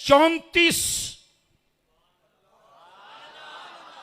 34.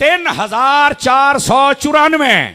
3494.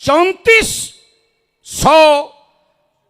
3400.